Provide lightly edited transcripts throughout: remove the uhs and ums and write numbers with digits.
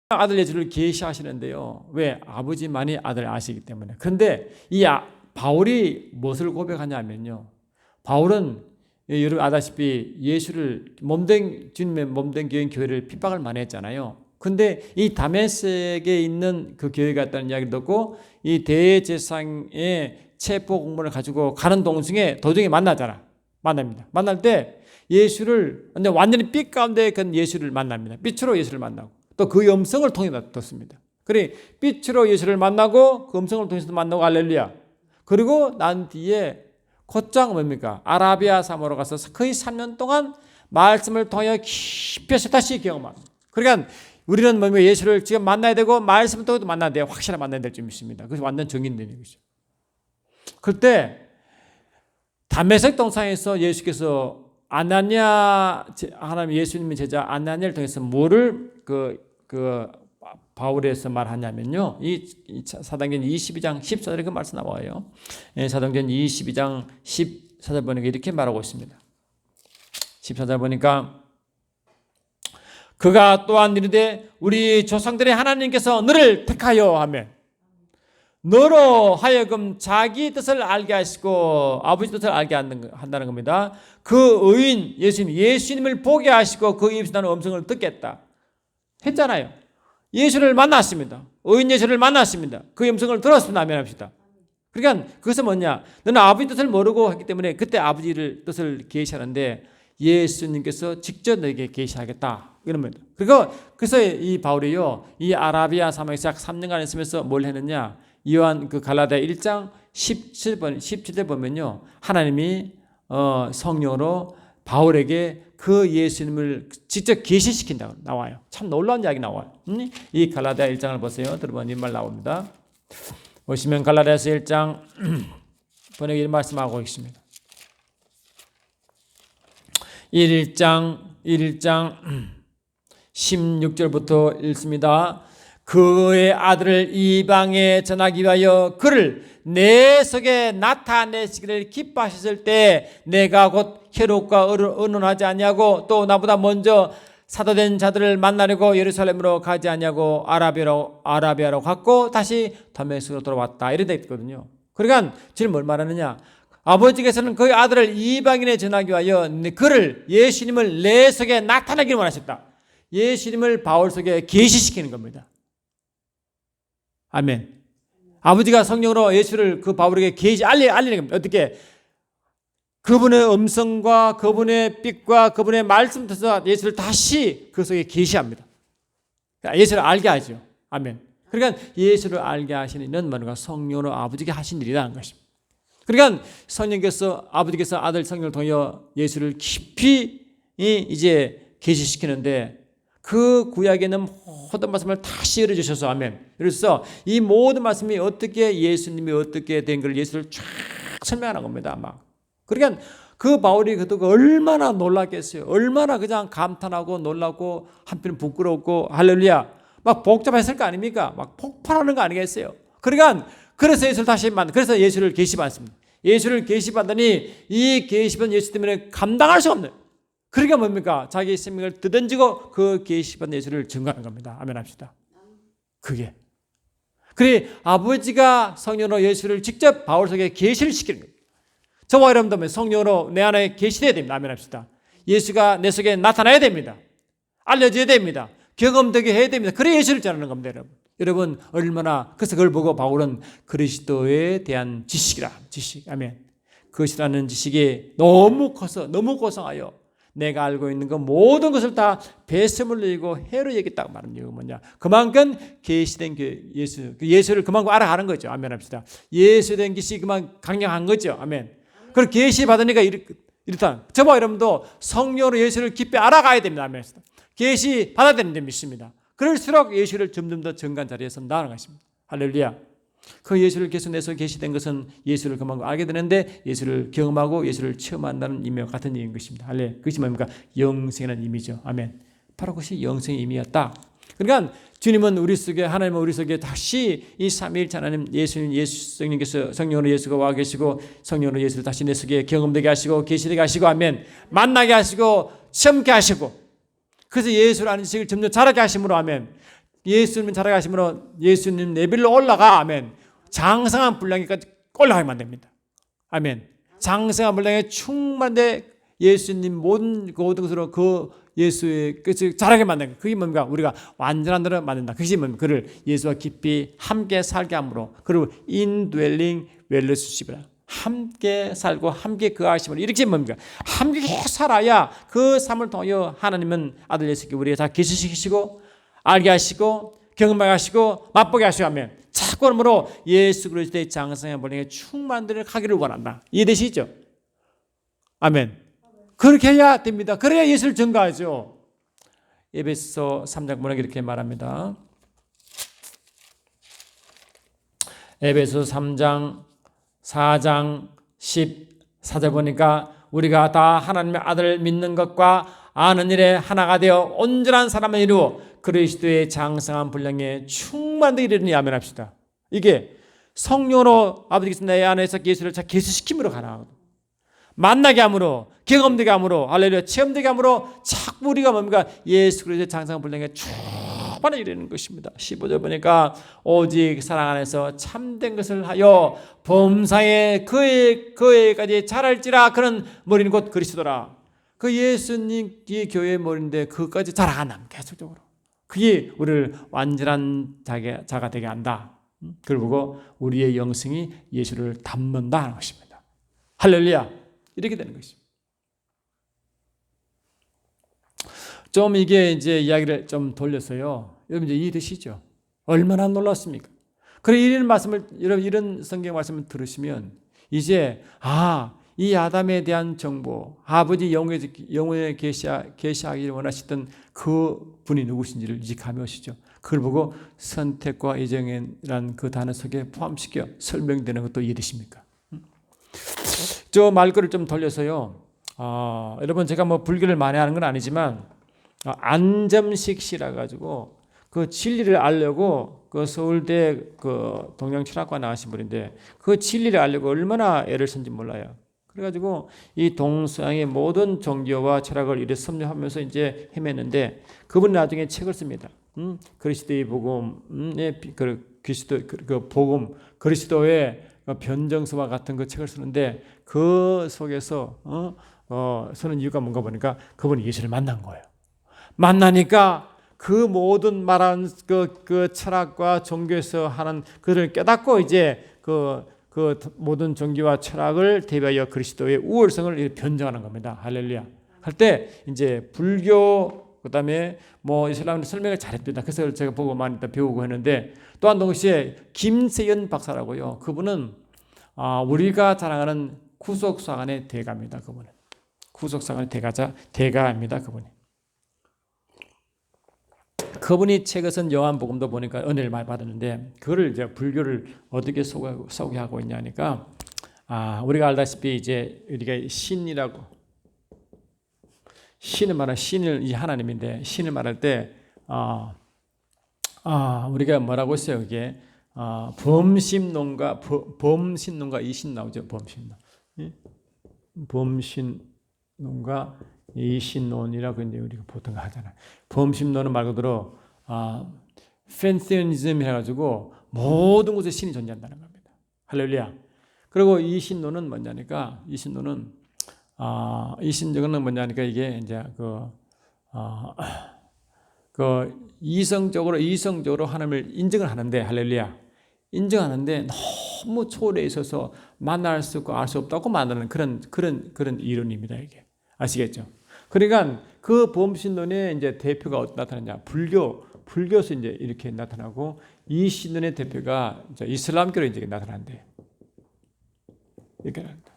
아들 예수를 계시하시는데요. 왜? 아버지만이 아들을 아시기 때문에. 그런데 이 바울이 무엇을 고백하냐면요. 바울은 여러분 아다시피 예수를 주님의 몸된 교회를 핍박을 많이 했잖아요. 근데 이 다메섹에 있는 그 교회가 있다는 이야기를 듣고 이 대제사장의 체포 공문을 가지고 가는 도중에 만납니다. 만날 때 예수를 완전히 빛 가운데 그 예수를 만납니다. 빛으로 예수를 만나고 또 그 음성을 통해 듣습니다. 그래 빛으로 예수를 만나고 그 음성을 통해서 만나고 할렐루야. 그리고 난 뒤에 곧장 뭡니까? 아라비아 사모로 가서 거의 3년 동안 말씀을 통해 깊이 다시 경험합니다. 그러니까 우리는 뭡니까? 예수를 지금 만나야 되고 말씀을 통해도 만나야 돼요. 확실하게 만나야 될 줄 믿습니다. 그것이 완전 정인되는 것이죠. 그때 다메섹 동산에서 예수께서 하나님 예수님의 제자 아나니아를 통해서 뭐를 바울에서 말하냐면요. 이 사도행전 22장 14절에 그 말씀 나와요. 사도행전 22장 14절 보니까 이렇게 말하고 있습니다. 14절 보니까 그가 또한 이르되 우리 조상들의 하나님께서 너를 택하여 하면 너로 하여금 자기 뜻을 알게 하시고 아버지 뜻을 알게 한다는 겁니다. 그 의인 예수님을 보게 하시고 그 입에서 나는 음성을 듣겠다 했잖아요. 예수를 만났습니다. 의인 예수를 만났습니다. 그 음성을 들었습니다. 아멘합시다. 그러니까 그것은 뭐냐? 너는 아버지 뜻을 모르고 했기 때문에 그때 아버지를 뜻을 계시하는데 예수님께서 직접 너에게 계시하겠다 이런 겁니다. 그래서 이 바울이요 이 아라비아 사막에서 약 3년간 있으면서 뭘 했느냐? 요한 그 갈라디아 1장 17절 보면요 하나님이 성령으로 바울에게 그 예수님을 직접 계시시킨다고 나와요. 참 놀라운 이야기 나와요. 이 갈라디아 1장을 보세요. 들어보면 이 말 나옵니다. 보시면 갈라디아서 1장 번역이 이런 말씀하고 있습니다. 1장 16절부터 읽습니다. 그의 아들을 이방에 전하기 위하여 그를 내 속에 나타내시기를 기뻐하셨을 때 내가 곧 헤롯과 의논하지 아니하고 또 나보다 먼저 사도된 자들을 만나려고 예루살렘으로 가지 아니하고 아라비아로 갔고 다시 다메섹으로 돌아왔다 이렇게 되어 있거든요. 그러니까 지금 뭘 말하느냐? 아버지께서는 그의 아들을 이방인에 전하기 위하여 그를 예수님을 내 속에 나타내기를 원하셨다. 예수님을 바울 속에 계시시키는 겁니다. 아멘. 아버지가 성령으로 예수를 그 바울에게 알리는 겁니다. 어떻게? 그분의 음성과 그분의 빛과 그분의 말씀 통해서 예수를 다시 그 속에 계시합니다. 예수를 알게 하죠. 아멘. 그러니까 예수를 알게 하시는 일은 뭔가 성령으로 아버지께 하신 일이라는 것입니다. 그러니까 아버지께서 아들 성령을 통해 예수를 깊이 이제 계시시키는데 그 구약에는 모든 말씀을 다시 열어주셔서 아멘. 그래서 이 모든 말씀이 예수님이 어떻게 된 걸 예수를 쫙 설명하는 겁니다. 그러니까 그 바울이 그것도 얼마나 놀랐겠어요. 얼마나 그냥 감탄하고 놀라고 한편 부끄럽고 할렐루야 막 복잡했을 거 아닙니까? 막 폭발하는 거 아니겠어요? 그러니까 그래서 그래서 예수를 계시받습니다. 예수를 계시받더니 이 계시받은 예수 때문에 감당할 수가 없는. 그러니까 뭡니까? 자기의 생명을 뜯어지고 그 계시받은 예수를 증거하는 겁니다. 아멘 합시다. 그게. 그래 아버지가 성령으로 예수를 직접 바울 속에 계시를 시키는 겁니다. 저와 여러분도 성령으로 내 안에 계시돼야 됩니다. 아멘 합시다. 예수가 내 속에 나타나야 됩니다. 알려져야 됩니다. 경험되게 해야 됩니다. 그래 예수를 전하는 겁니다. 여러분 얼마나 그래서 그걸 보고 바울은 그리스도에 대한 지식. 아멘. 그것이라는 지식이 너무 커서 너무 고상하여 내가 알고 있는 그 모든 것을 다 배설물 여기고 해로 여겼다고 말합니다. 이거 뭐냐? 그만큼 계시된 예수를 그만큼 알아가는 거죠. 아멘 합시다. 예수된 것이 그만 강력한 거죠. 아멘. 그걸 계시 받으니까 이렇다. 저와 여러분도 성령으로 예수를 깊이 알아가야 됩니다. 아멘 합시다. 계시 받아야 되는데 믿습니다. 그럴수록 예수를 점점 더 정관 자리에서 나아가는 것입니다. 할렐루야. 그 예수를 계속 내 속에 계시된 것은 예수를 그만큼 알게 되는데 예수를 경험하고 예수를 체험한다는 의미와 같은 의미인 것입니다. 할렐루야. 그것이 뭡니까? 영생이라는 의미죠. 아멘. 바로 그것이 영생의 의미였다. 그러니까 주님은 우리 속에 하나님은 우리 속에 다시 이 삼위일체 하나님 성령께서 성령으로 예수가 와 계시고 성령으로 예수를 다시 내 속에 경험되게 하시고 계시되게 하시고 아멘. 만나게 하시고 체험케 하시고 그래서 예수를 아는 지식을 점점 자라게 하심으로 아멘. 예수님 자라가심으로 예수님 레벨로 올라가. 아멘. 장성한 분량에까지 올라가면 됩니다. 아멘. 장성한 분량에 충만되 예수님 모든 것으로 그 예수의 끝을 자라게 만든 것. 그게 뭡니까? 우리가 완전한 대로 만든다. 그것이 뭡니까? 그를 예수와 깊이 함께 살게 함으로, 그리고 indwelling 웰러스십이라, 함께 살고 함께 거하심으로, 이렇게 뭡니까? 함께 살아야 그 삶을 통하여 하나님은 아들 예수께 우리가 다 계시시키시고 알게 하시고 경험하게 하시고 맛보게 하시고 하면 자꾸 그러므로 예수 그리스도의 장성한 분량에 충만들을 하기를 원한다. 이해되시죠? 아멘. 그렇게 해야 됩니다. 그래야 예수를 증거하죠. 에베소 3장 문학에 이렇게 말합니다. 에베소 3장 4장 14절 보니까 우리가 다 하나님의 아들을 믿는 것과 아는 일에 하나가 되어 온전한 사람을 이루어 그리스도의 장성한 분량에 충만되게 이르니 아멘합시다. 이게 성령으로 아버지께서 내 안에서 예수를 계수시킴으로 가능하거든요. 만나게 함으로, 경험되게 함으로, 할렐루야, 체험되게 함으로 자꾸 우리가 뭡니까? 예수 그리스도의 장성한 분량에 충만히 이르는 것입니다. 15절 보니까 오직 사랑 안에서 참된 것을 하여 범사에 그에까지 자랄지라. 그는 머리는 곧 그리스도라. 그 예수님이 교회의 머리인데 그것까지 자라간다. 계속적으로. 그게 우리를 완전한 자가 되게 한다. 그리고 우리의 영성이 예수를 닮는다 하는 것입니다. 할렐루야. 이렇게 되는 것입니다. 좀 이게 이제 이야기를 좀 돌려서요. 여러분 이제 이해되시죠? 얼마나 놀랐습니까? 그래 이런 말씀을, 여러분 이런 성경 말씀을 들으시면 이제 이 아담에 대한 정보, 아버지 영혼에 계시하기를 원하시던 그 분이 누구신지를 이제 감이 오시죠. 그걸 보고 선택과 예정이라는 그 단어 속에 포함시켜 설명되는 것도 이해되십니까? 저 말글을 좀 돌려서요. 여러분 제가 뭐 불교를 많이 하는 건 아니지만 안점식 씨라 가지고 그 진리를 알려고 그 서울대 그 동양철학과 나가신 분인데 그 진리를 알려고 얼마나 애를 쓴지 몰라요. 그래가지고 이 동서양의 모든 종교와 철학을 이렇게 섭렵하면서 이제 헤맸는데 그분이 나중에 책을 씁니다. 그리스도의 복음의 그 복음, 그리스도의 변정서와 같은 그 책을 쓰는데 그 속에서 쓰는 이유가 뭔가 보니까 그분이 예수를 만난 거예요. 만나니까 그 모든 말한 그 철학과 종교에서 하는 그들을 깨닫고 이제 그 모든 종교와 철학을 대비하여 그리스도의 우월성을 변정하는 겁니다. 할렐루야. 할 때 이제 불교 그다음에 뭐 이슬람을 설명을 잘했습니다. 그래서 제가 보고 많이 배우고 했는데 또 한 동시에 김세연 박사라고요. 그분은 우리가 자랑하는 구속사관의 대가입니다. 그분은 구속사관의 대가입니다. 그분이 책을 쓴 요한복음도 보니까 은혜를 많이 받았는데 그거를 이제 불교를 어떻게 소개하고 있냐니까 우리가 알다시피 이제 우리가 신이라고 신을 말하는 신을 이 하나님인데 신을 말할 때 우리가 뭐라고 했어요? 이게 범신론과 이신 나오죠. 범신론과 이신론이라고 이제 우리가 보통 하잖아요. 범신론은 말 그대로 팬시니즘 해가지고 모든 곳에 신이 존재한다는 겁니다. 할렐루야. 그리고 이신론은 뭐냐니까 이신론은 이게 이제 이성적으로 하나님을 인정을 하는데 할렐루야. 인정하는데 너무 초월해 있어서 만날 수 없고 알 수 없다고 만드는 그런 이론입니다. 이게 아시겠죠? 그러니까 그 범신론의 이제 대표가 어디 나타나냐? 불교에서 이제 이렇게 나타나고 이 신론의 대표가 이제 이슬람교로 이제 나타난대. 이렇게 나타난다.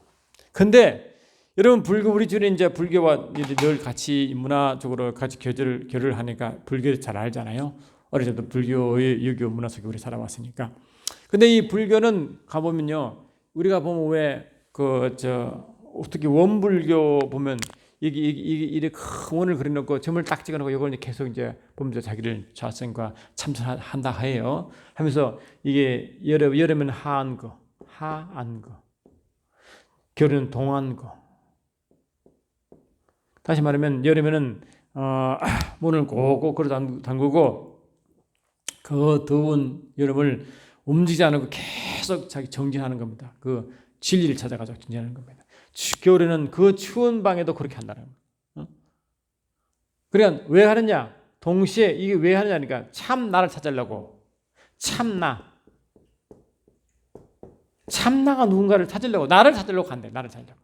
근데 여러분 우리 주에 이제 불교와 늘 같이 문화적으로 같이 교류를 하니까 불교를 잘 알잖아요. 어릴 때도 불교의 유교 문화 속에 우리 살아왔으니까. 근데 이 불교는 가보면요, 우리가 보면 왜 특히 원불교 보면 이게 큰 원을 그려놓고 점을 딱 찍어놓고 이걸 계속 이제 보면서 자기를 좌선과 참선한다 해요. 하면서 이게 여름은 하안거, 겨울은 동안거. 다시 말하면 여름에는 문을 꼭꼭 걸어 잠그고 그 더운 여름을 움직이지 않고 계속 자기 정진하는 겁니다. 그 진리를 찾아가지고 정진하는 겁니다. 겨울에는 그 추운 방에도 그렇게 한다는 겁니다. 그러니까 왜 하느냐? 동시에 이게 왜 하느냐니까 참 나를 찾으려고. 참나가 누군가를 찾으려고, 나를 찾으려고 한대. 나를 찾으려고.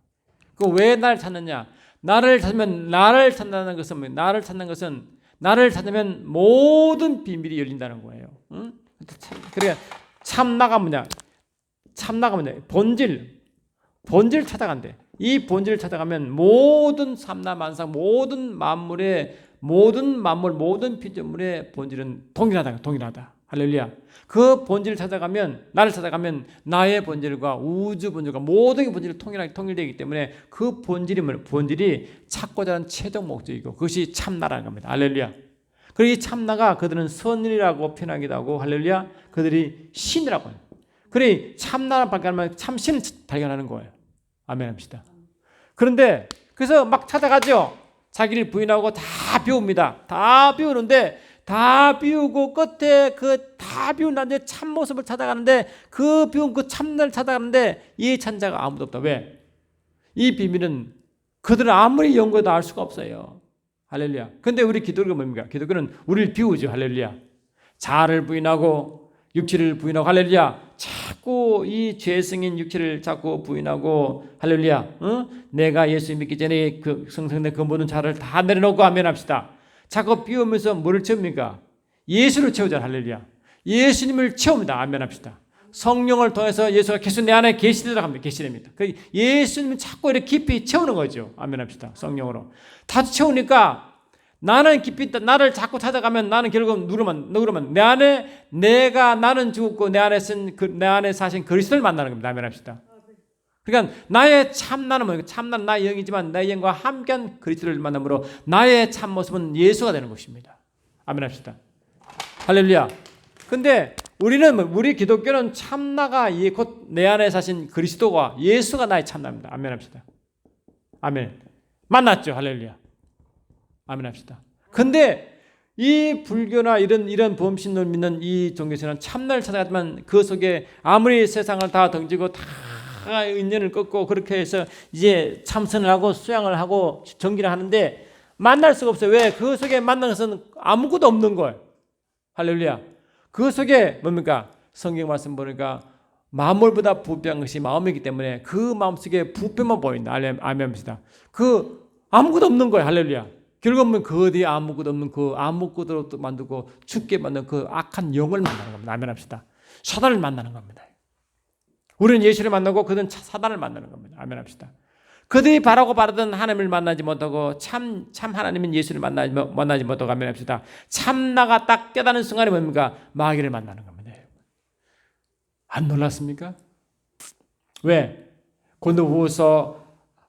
그 왜 나를 찾느냐? 나를 찾으면, 나를 찾는다는 것은 뭐예요? 나를 찾는 것은, 나를 찾으면 모든 비밀이 열린다는 거예요. 응? 그러니까 참나가 뭐냐? 참나가 뭐냐? 본질 찾아간대. 이 본질을 찾아가면 모든 삼라만상, 모든 만물, 모든 피조물의 본질은 동일하다. 할렐루야. 그 본질을 찾아가면, 나를 찾아가면 나의 본질과 우주 본질과 모든 본질이 통일되기 때문에 그 본질이 찾고자 하는 최종 목적이고 그것이 참나라는 겁니다. 할렐루야. 그리고 이 참나가 그들은 선이라고 표현하기도 하고, 할렐루야, 그들이 신이라고 해요. 그래 참나를 발견하면 참신을 발견하는 거예요. 아멘 합시다. 그런데 그래서 막 찾아가죠. 자기를 부인하고 다 비웁니다. 다 비우는데, 다 비우고 끝에 그 다 비운 다음에 참모습을 찾아가는데, 그 비운 그 참나를 찾아가는데 이 찬자가 아무도 없다. 왜? 이 비밀은 그들은 아무리 연구해도 알 수가 없어요. 할렐루야. 근데 우리 기독교가 뭡니까? 기독교는 우리를 비우죠. 할렐루야. 자아를 부인하고 육체를 부인하고, 할렐루야, 자꾸 이 죄성인 육체를 자꾸 부인하고, 할렐루야, 내가 예수 믿기 전에 그 성성된 그 모든 자를 다 내려놓고 아멘 합시다. 자꾸 비우면서 뭐를 채웁니까? 예수를 채우자. 할렐루야. 예수님을 채웁니다. 아멘 합시다. 성령을 통해서 예수가 계속 내 안에 계시되도록 합니다. 계시됩니다. 예수님은 자꾸 이렇게 깊이 채우는 거죠. 아멘 합시다. 성령으로 다 채우니까 나는 깊이 나를 자꾸 찾아가면 나는 결국 누르면 내 안에 나는 죽었고 내 안에 사신 그리스도를 만나는 겁니다. 아멘 합시다. 그러니까 나의 참나는 뭐예요? 참나는 나의 영이지만 나의 영과 함께한 그리스도를 만남으로 나의 참 모습은 예수가 되는 것입니다. 아멘 합시다. 할렐루야. 근데 우리 기독교는 참나가 곧 내 안에 사신 그리스도가 예수가 나의 참나입니다. 아멘 합시다. 아멘. 만났죠. 할렐루야. 아멘 합시다. 근데 이 불교나 이런 범신론 믿는 이 종교에서는 참나를 찾아가지만 그 속에 아무리 세상을 다 던지고 다 인연을 끊고 그렇게 해서 이제 참선을 하고 수양을 하고 정기를 하는데 만날 수가 없어요. 왜? 그 속에 만난 것은 아무것도 없는 거예요. 할렐루야. 그 속에 뭡니까? 성경 말씀 보니까 만물보다 부패한 것이 마음이기 때문에 그 마음속에 부패만 보인다. 아멘입니다. 그 아무것도 없는 거예요. 할렐루야. 결국은 그 어디에 아무것도 없는 그 아무것도 만들고 죽게 만든 그 악한 영을 만나는 겁니다. 아멘합시다. 사단을 만나는 겁니다. 우리는 예수를 만나고 그들은 사단을 만나는 겁니다. 아멘합시다. 그들이 바라고 바라던 하나님을 만나지 못하고 참 하나님인 예수를 만나지 못하고, 아멘합시다. 참나가 딱 깨닫는 순간에 뭡니까? 마귀를 만나는 겁니다. 안 놀랐습니까? 왜? 고린도후서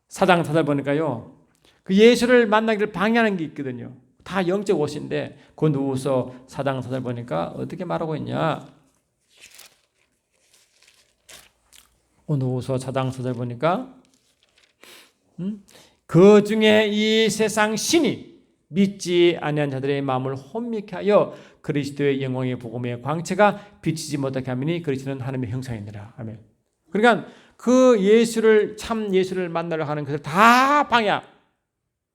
4장 4절 보니까요, 그 예수를 만나기를 방해하는 게 있거든요. 다 영적 옷인데 고린도후서 4장 4절 보니까 어떻게 말하고 있냐? 고린도후서 4장 4절 보니까 그 중에 이 세상 신이 믿지 아니한 자들의 마음을 혼미케 하여 그리스도의 영광의 복음의 광채가 비치지 못하게 하미니 그리스도는 하나님의 형상이니라. 아멘. 그러니까 그 참 예수를 만나려 하는 것을 다 방해.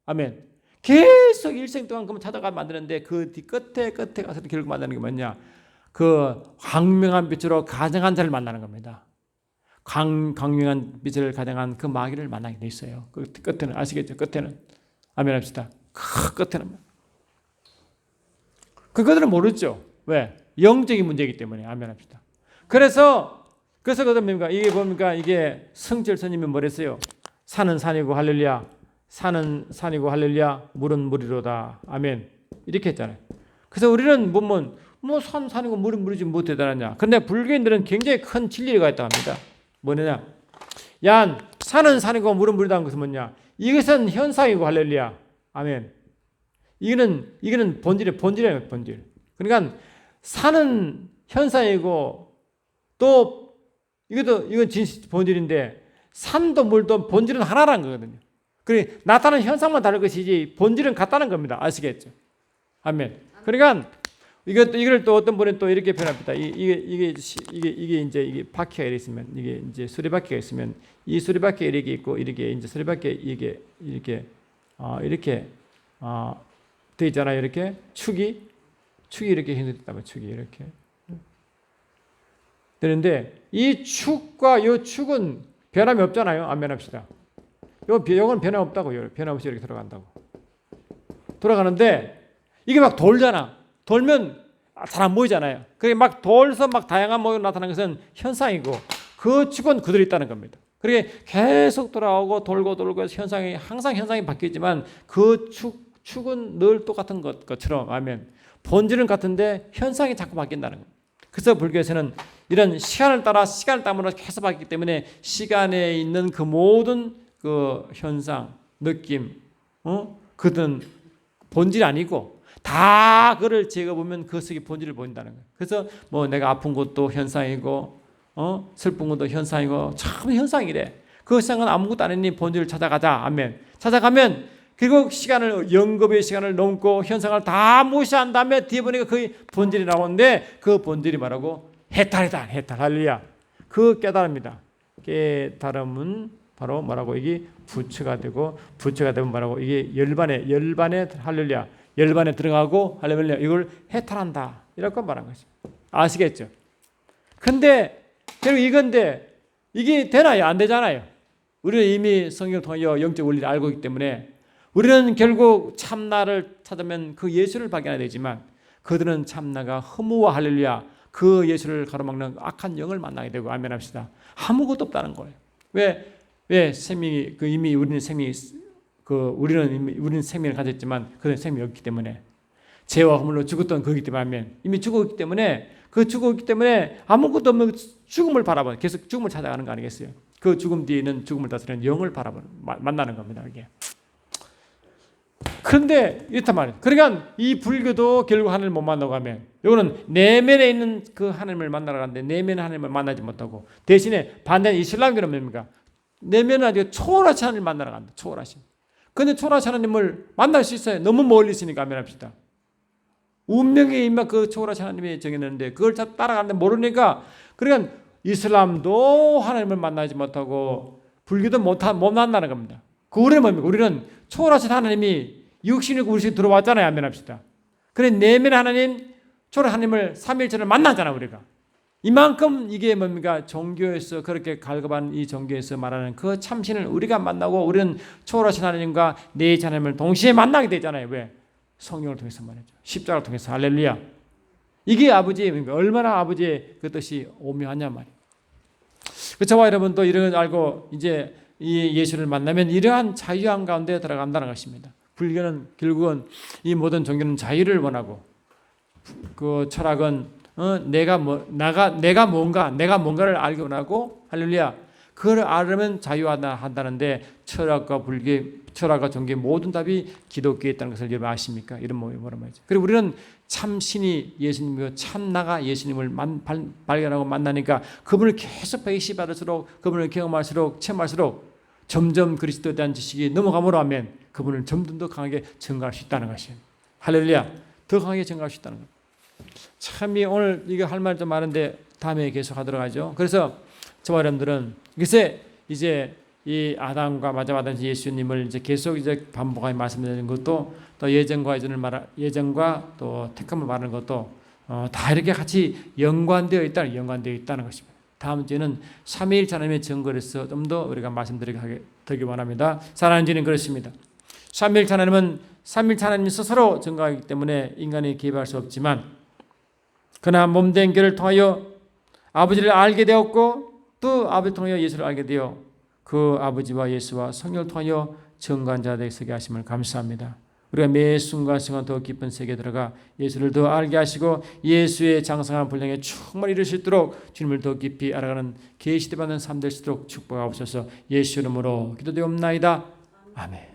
아멘. 계속 일생 동안 그만 찾아가 만드는데 그 끝에 가서 결국 만나는 게 뭐냐? 그 광명한 빛으로 가정한 자를 만나는 겁니다. 광명한 빛을 가정한 그 마귀를 만나게 돼 있어요. 그 끝에는 아시겠죠? 끝에는 아멘 합시다. 그 끝에는 그것들은 모르죠. 왜? 영적인 문제이기 때문에. 아멘 합시다. 그래서 그것은 뭡니까? 이게 뭡니까? 이게 성철 스님이 뭐랬어요? 산은 산이고 할렐루야. 산은 산이고 할렐루야. 물은 물이로다. 아멘. 이렇게 했잖아요. 그래서 우리는 보면 산이고 물은 물이지 뭐 대단하냐. 그런데 불교인들은 굉장히 큰 진리가 있다고 합니다. 뭐냐? 산은 산이고 물은 물이라는 것은 뭐냐? 이것은 현상이고 할렐루야. 아멘. 이거는 본질이에요, 본질. 그러니까 산은 현상이고 또 이건 본질인데 산도 물도 본질은 하나라는 거거든요. 그래 나타나는 현상만 다른 것이지 본질은 같다는 겁니다. 아시겠죠? 아멘. 그러니까 이걸 또 어떤 분은 또 이렇게 표현합니다. 이게 이제 이게 바퀴가 이렇게 있으면, 이게 이제 수리바퀴가 있으면, 이 수리바퀴 이렇게 있고, 이렇게 이제 수리바퀴 이렇게 돼 있잖아요. 이렇게 축이 이렇게 형성됐다면 축이 이렇게 되는데, 이 축과 이 축은 변함이 없잖아요. 안 변합시다. 요건 변함 없다고요. 변함 없이 이렇게 돌아가는데 이게 막 돌잖아. 돌면 잘 안 보이잖아요. 그게 막 돌서 막 다양한 모양으로 나타나는 것은 현상이고, 그 축은 그대로 있다는 겁니다. 그게 계속 돌아오고 돌고 해서 항상 현상이 바뀌지만 그 축은 늘 똑같은 것처럼 하면 본질은 같은데 현상이 자꾸 바뀐다는 겁니다. 그래서 불교에서는 이런 시간을 따라 계속 바뀌기 때문에 시간에 있는 그 모든 그 현상, 느낌, 그든 본질이 아니고 다 그를 제거보면 그 속에 본질을 보인다는 거예요. 그래서 뭐 내가 아픈 것도 현상이고, 슬픈 것도 현상이고, 참 현상이래. 그 현상은 아무것도 아니니 본질을 찾아가자. 아멘. 찾아가면 결국 영겁의 시간을 넘고 현상을 다 무시한 다음에 뒤에 보니까 그 본질이 나오는데, 그 본질이 뭐라고? 해탈이다. 해탈. 할렐루야. 그 깨달음이다. 깨달음은 바로 뭐라고? 이게 부처가 되고, 부처가 되면 뭐라고? 이게 열반에 할렐루야. 열반에 들어가고, 할렐루야. 이걸 해탈한다. 이렇게 말한 것입니다. 아시겠죠? 근데 결국 이건데 이게 되나요? 안 되잖아요. 우리는 이미 성경을 통하여 영적 원리를 알고 있기 때문에 우리는 결국 참나를 찾으면 그 예수를 발견해야 되지만, 그들은 참나가 허무와 할렐루야 그 예수를 가로막는 악한 영을 만나게 되고, 아멘 합시다. 아무것도 없다는 거예요. 왜 생명이 이미 우리는 생명을 가졌지만 그들은 생명이 없기 때문에, 죄와 허물로 죽었던 거기 때문에, 아멘. 이미 죽었기 때문에, 아무것도 없는 죽음을 바라보는, 계속 죽음을 찾아가는 거 아니겠어요? 그 죽음 뒤에 있는 죽음을 다스리는 영을 만나는 겁니다. 이게. 그런데 이렇단 말이에요. 그러니까 이 불교도 결국 하나님을 못 만나고 하면, 이거는 내면에 있는 그 하나님을 만나러 가는데 내면의 하나님을 만나지 못하고, 대신에 반대는 이슬람교는 뭡니까? 내면은 아주 초월하신 하나님을 만나러 간다. 초월하신. 근데 초월하신 하나님을 만날 수 있어요. 너무 멀리 있으니까. 아멘합시다. 운명의 임마 그 초월하신 하나님이 정해놨는데 그걸 따라가는데 모르니까, 그러니까 이슬람도 하나님을 만나지 못하고 불교도 못 만나는 겁니다. 그 우리는 뭡니까? 우리는 초월하신 하나님이 육신이고 우리 속에 들어왔잖아요. 아멘합시다. 그래 내면 하나님, 초월하신 하나님을 삼위일체를 만나잖아 우리가. 이만큼 이게 뭡니까? 종교에서 그렇게 갈급한 이 종교에서 말하는 그 참신을 우리가 만나고, 우리는 초월하신 하나님과 내의 하나님을 동시에 만나게 되잖아요. 왜? 성령을 통해서 말이죠. 십자가를 통해서. 할렐루야. 이게 아버지의, 얼마나 아버지의 그 뜻이 오묘하냐 말이에요. 저와 여러분도 이런 걸 알고 이제 이 예수를 만나면 이러한 자유함 가운데 들어간다는 것입니다. 불교는 결국은, 이 모든 종교는 자유를 원하고, 그 철학은 내가 뭔가를 알기 원하고, 할렐루야. 그걸 알으면 자유한다는데, 철학과 종교의 모든 답이 기독교에 있다는 것을 여러분 아십니까? 이런 뭐라 말이죠. 그리고 우리는 참신이 예수님이고 참나가 예수님을 발견하고 만나니까, 그분을 계속 배시받을수록, 그분을 경험할수록, 체험할수록 점점 그리스도에 대한 지식이 넘어감으로 하면 그분을 점점 더 강하게 증가할 수 있다는 것이에요. 할렐루야. 더 강하게 증가할 수 있다는 것. 참, 오늘 이거 할 말 좀 많은데 다음에 계속 하도록 하죠. 그래서 저와 여러분들은 글쎄 이제 이 아담과 마자마다 예수님을 이제 계속 이제 반복하게 말씀드리는 것도, 또 예정과 또 택함을 말하는 것도 다 이렇게 같이 연관되어 있다는 것입니다. 다음 주에는 삼위일체 하나님의 증거에서 좀 더 우리가 말씀드리기 원합니다. 사랑하는 주님, 그렇습니다. 삼위일체 하나님은 삼위일체 하나님 스스로 증거하기 때문에 인간이 개입할 수 없지만, 그러나 몸된 교를 통하여 아버지를 알게 되었고, 또 아버지를 통하여 예수를 알게 되어 그 아버지와 예수와 성령을 통하여 증거한 자들에게 서게 하심을 감사합니다. 우리가 매 순간순간 더 깊은 세계에 들어가 예수를 더 알게 하시고, 예수의 장성한 분량에 충만히 이룰 수 있도록 주님을 더 깊이 알아가는 계시되 받는 삶 될 수 있도록 축복하옵소서. 예수 이름으로 기도되옵나이다. 아멘.